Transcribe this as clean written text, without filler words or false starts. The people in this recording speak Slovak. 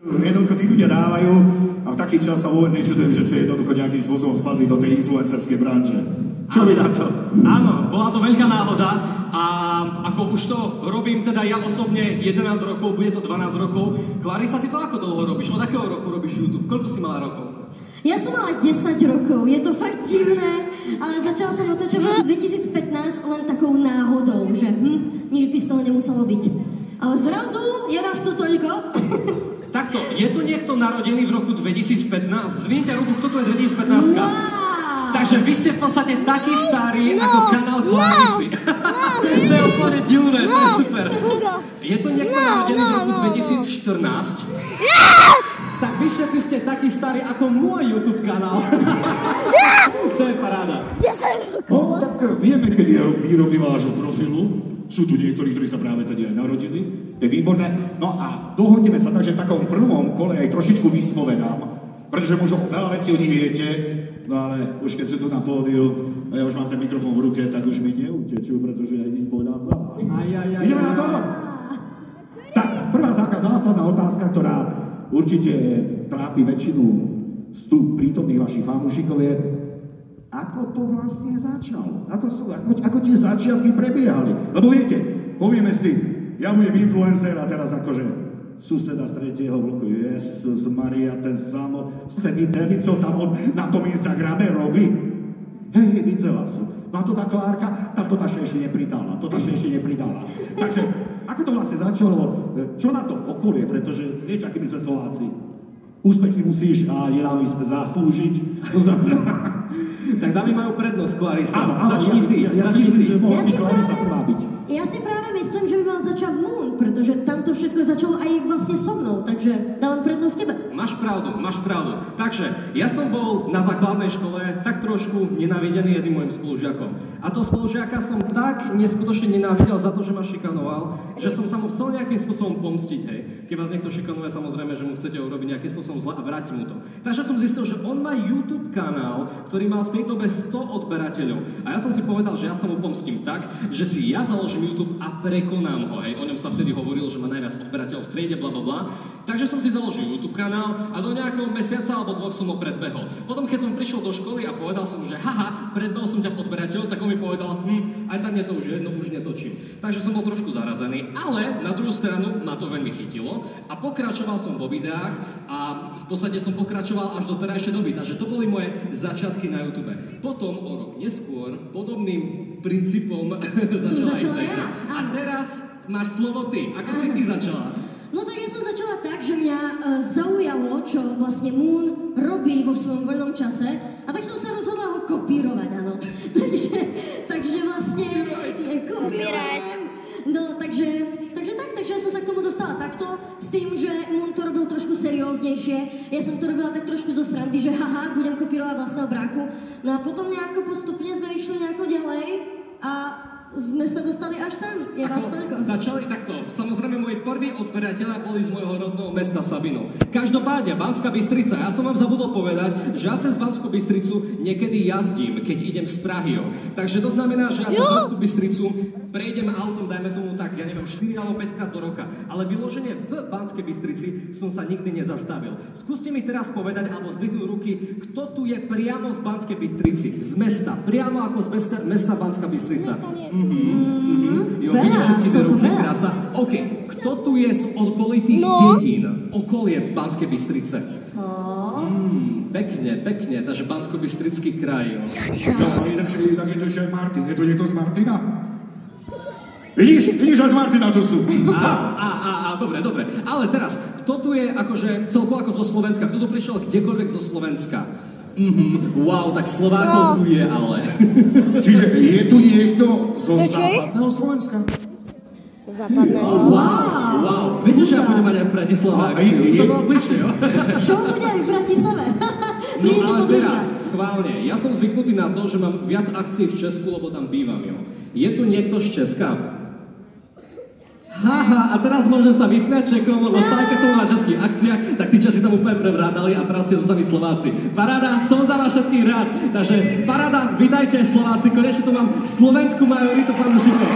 Jednoducho tí ľudia dávajú a v taký čas sa vôbec nečudujem, že si jednoducho nejakým spôsobom spadli do tej influencerskej branže. Čo vy na to? Áno, bola to veľká náhoda a ako už to robím teda ja osobne 11 rokov, bude to 12 rokov. Clarisa, ty to ako dlho robíš? Od akého roku robíš YouTube? Koľko si mala rokov? Ja som mala 10 rokov, je to fakt divné, ale začala som natáčať v roku 2015 len takou náhodou, že nič by z toho nemuselo byť. Ale zrazu je nás tu toľko. Takto, je tu niekto narodený v roku 2015? Zvihnite ruku, kto tu je 2015? Wow! Takže vy ste v podstate takí starí ako kanál Clarisy. To je úplne divné, to je super. Je tu niekto narodený v roku 2014? Tak vy všetci ste takí starí ako môj YouTube kanál. To je paráda. No, tak vieme, kedy je výroby vášho profilu. Sú tu niektorí, ktorí sa práve tedy aj narodili. To je výborné. No a dohodneme sa tak, že v takom prvom kole aj trošičku vyspovedám, pretože možno veľa vecí o nich viete, no ale už keď sú tu na pódiu a ja už mám ten mikrofón v ruke, tak už mi neutečú, pretože ja ich vyspovedám za vás. Ideme na to? Tak, prvá zásadná otázka, ktorá určite trápi väčšinu prítomných vašich fanúšikov je, ako to vlastne začalo? Ako tie začiatky prebiehali? Lebo viete, povieme si, ja budem influencer a teraz akože suseda z tretieho bloku, Jezus Maria, ten samo scény, co tam na tom Instagrame robí. Hej, videla sú. No a to tá Klárka, tá to naše ešte nepridala, Takže, ako to vlastne začalo? Čo na to okolie? Pretože, viete, akými sme Slováci? Úspech si musíš a nenávisť zaslúžiť. To znamená... Tak dámy majú prednosť, Clarisa. Áno, začni ty. Ja si myslím, že mohla by Clarisa prvá byť. Ja si práve myslím, že by mal začať Moon, pretože tam to všetko začalo aj vlastne so mnou, takže dávam prednosť tebe. Máš pravdu. Takže ja som bol na základnej škole tak trošku nenávidený jedným mojim spolužiakom. A toho spolužiaka som tak neskutočne nenávidel za to, že ma šikanoval, že som sa mu chcel nejakým spôsobom pomstiť, hej. Keď vás niekto šikanuje, samozrejme, že mu chcete urobiť nejakým spôsobom zle a vrátiť mu to. Takže som zistil, že on má YouTube kanál, ktorý mal v tej dobe 100 odberateľov. A ja som si povedal, že ja sa mu pomstím tak, že si ja založím YouTube a prekonám ho, hej. O ňom sa vtedy hovorilo, že má najviac odberateľov v triede, blablabla. Takže som si založil YouTube kanál a do nejakého mesiaca alebo dvoch som ho predbehol. Potom, keď som prišiel do školy a povedal som, že haha, predbehol som ťa v odberateľov, tak on mi povedal, aj tak mne to už jedno, už netočím. Takže som bol trošku zarazený, ale na druhú stranu ma to veľmi chytilo a pokračoval som vo videách a v podstate som pokračoval až do terajšej doby. Takže to boli moje začiatky na YouTube. Potom o rok neskôr podobným princípom začala aj Sejra. A teraz máš slovo ty. Ako si ty začala? No tak ja som začala tak, že mňa zaujalo, čo vlastne Moon robí vo svojom voľnom čase a tak som sa rozhodla ho kopírovať, áno. takže vlastne... Kopírať. No, takže ja som sa k tomu dostala takto, s tým, že Moon to robil trošku serióznejšie. Ja som to robila tak trošku zo srandy, že haha, budem kopírovať vlastného bráchu. No a potom nejako postupne sme išli nejako ďalej a sme sa dostali až sem. Je vás toľko. Začali takto. Samozrejme, moji prví odberateľia boli z môjho rodného mesta Sabinov. Každopádne, Banská Bystrica. Ja som vám zabudol povedať, že ja cez Banskú Bystricu niekedy jazdím, keď idem z Prahy. Takže to znamená, že ja cez Banskú Bystricu prejdem autom, dajme tomu tak, ja neviem, 4 alebo 5 krát do roka. Ale vyloženie v Banskej Bystrici som sa nikdy nezastavil. Skúste mi teraz povedať, alebo zdvihnúť ruky, kto tu je priamo z Banskej Bystrici. Z mesta. Priamo ako z mesta Banská Bystrica. Jo, vidíš všetky tie ruky, krása. OK, kto tu je z okolitých dedín? Okolie Banskej Bystrice. Pekne, takže Bansko-Bystrický kraj. Inak je to ešte Martin. Je to niekto z Martina? Vidíš, aj z Martina tu sú. Dobre. Ale teraz, kto tu je akože celkovo ako zo Slovenska? Kto tu prišiel kdekoľvek zo Slovenska? Wow, tak Slovákov tu je, ale... Čiže je tu niekto zo západného Slovenska? Západného. Wow. Viete, že ja budem mať aj v Bratislave akciu? To bolo bližšie, jo? Čo bude aj v Bratislave? No ale teraz, schválne, ja som zvyknutý na to, že mám viac akcií v Česku, lebo tam bývam, jo. Je tu niekto z Česka? Haha, a teraz môžem sa vysmiať Čekom, lebo stále keď som na českých akciách, tak tí Česi tam úplne prevrádali a teraz ste so sami Slováci. Paráda, som za vás všetkých rád. Takže paráda, vítajte Slováci, konečne tu mám slovenskú majoritu fanúšikov.